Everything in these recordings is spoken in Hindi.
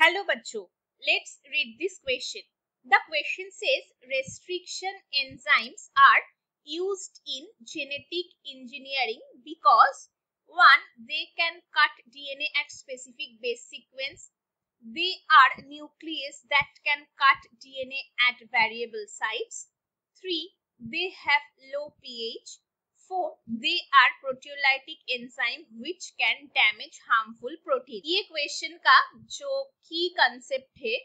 Hello बच्चों, let's read this question. The question says restriction enzymes are used in genetic engineering because 1. They can cut DNA at specific base sequence. They are nucleases that can cut DNA at variable sites. 3. They have low pH. 4. They are proteolytic enzyme which can damage harmful protein. ये क्वेश्चन का जो की कंसेप्ट है,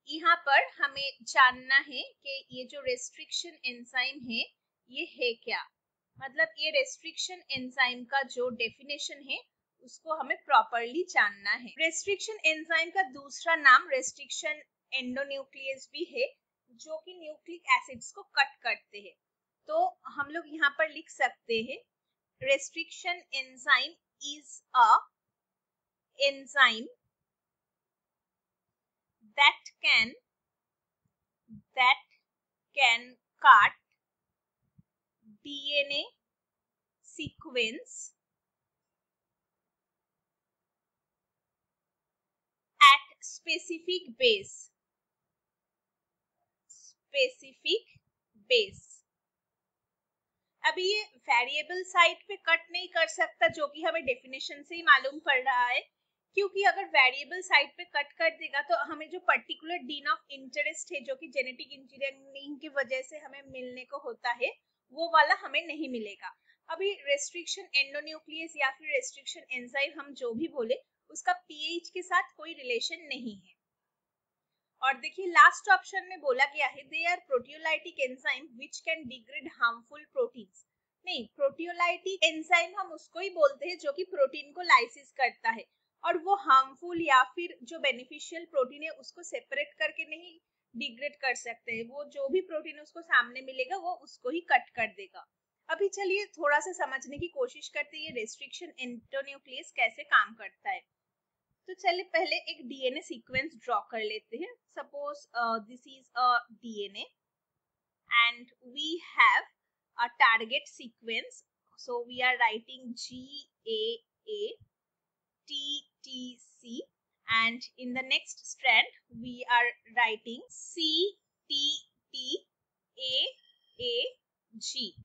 यहाँ पर हमें जानना है कि ये जो रेस्ट्रिक्शन एंजाइम है ये है क्या, मतलब ये रेस्ट्रिक्शन एंजाइम का जो डेफिनेशन है उसको हमें प्रॉपरली जानना है। रेस्ट्रिक्शन एंजाइम का दूसरा नाम रेस्ट्रिक्शन एंडोन्यूक्लियस भी है, जो कि न्यूक्लिक एसिड्स को कट करते हैं। तो हम लोग यहाँ पर लिख सकते हैं restriction enzyme is a enzyme that can cut DNA sequence at specific base. अभी ये वेरिएबल साइट पे कट नहीं कर सकता, जो कि हमें डेफिनेशन से ही मालूम पड़ रहा है, क्योंकि अगर वेरिएबल साइट पे कट कर देगा तो हमें जो पर्टिकुलर जीन ऑफ इंटरेस्ट है, जो कि जेनेटिक इंजीनियरिंग की वजह से हमें मिलने को होता है, वो वाला हमें नहीं मिलेगा। अभी रेस्ट्रिक्शन एंडोन्यूक्लियस या फिर रेस्ट्रिक्शन एंजाइम हम जो भी बोले, उसका पीएच के साथ कोई रिलेशन नहीं है। और देखिए लास्ट ऑप्शन में बोला गया है they are proteolytic enzyme which can degrade harmful proteins. नहीं, प्रोटियोलाइटिक एंजाइम हम उसको ही बोलते हैं जो कि प्रोटीन को लाइसिस करता है, और वो हार्मफुल या फिर जो बेनिफिशियल प्रोटीन है उसको सेपरेट करके नहीं डिग्रेड कर सकते हैं। वो जो भी प्रोटीन उसको सामने मिलेगा वो उसको ही कट कर देगा। अभी चलिए थोड़ा सा समझने की कोशिश करते हैं रेस्ट्रिक्शन एंडोन्यूक्लियस कैसे काम करता है। तो चलिए पहले एक डीएनए सीक्वेंस ड्रॉ कर लेते हैं। Suppose this is a DNA and we have a target sequence, so we are writing GAA TTC and in the next strand we are writing CTTAAG।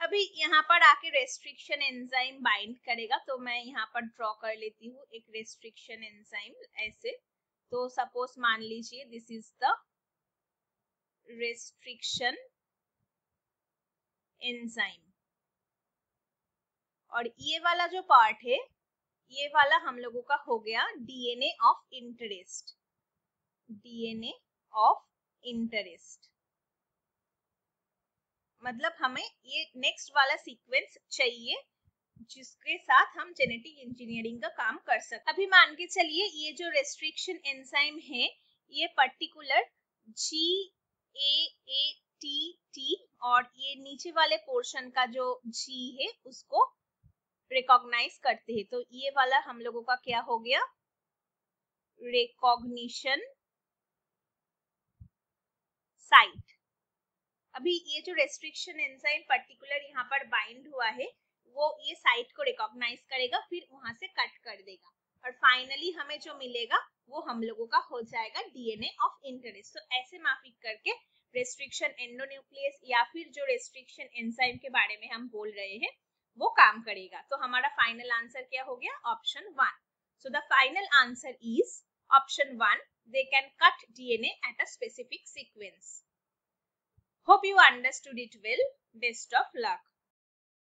अभी यहाँ पर आके रेस्ट्रिक्शन एंजाइम बाइंड करेगा, तो मैं यहाँ पर ड्रॉ कर लेती हूँ एक रेस्ट्रिक्शन एंजाइम ऐसे। तो सपोज मान लीजिए this is the restriction enzyme, और ये वाला जो पार्ट है ये वाला हम लोगों का हो गया DNA of interest. DNA of interest मतलब हमें ये नेक्स्ट वाला सीक्वेंस चाहिए जिसके साथ हम जेनेटिक इंजीनियरिंग का काम कर सकते। अभी मान के चलिए ये जो रेस्ट्रिक्शन एंजाइम है ये पर्टिकुलर GAATT और ये नीचे वाले पोर्शन का जो G है उसको रिकॉग्नाइज करते हैं। तो ये वाला हम लोगों का क्या हो गया, रिकॉग्निशन साइट। अभी ये जो रेस्ट्रिक्शन एंजाइम पर्टिकुलर यहाँ पर बाइंड हुआ है वो ये साइट को रिकॉग्नाइज करेगा, फिर वहां से कट कर देगा, और फाइनली हमें जो मिलेगा वो हम लोगों का हो जाएगा डीएनए ऑफ इंटरेस्ट। तो ऐसे माफिक करके रेस्ट्रिक्शन एंडोन्यूक्लियस या फिर जो रेस्ट्रिक्शन एंजाइम के बारे में हम बोल रहे हैं वो काम करेगा। तो हमारा फाइनल आंसर क्या हो गया, option 1। So the final answer is option 1, they can cut DNA at a specific sequence. Hope you understood it well. Best of luck.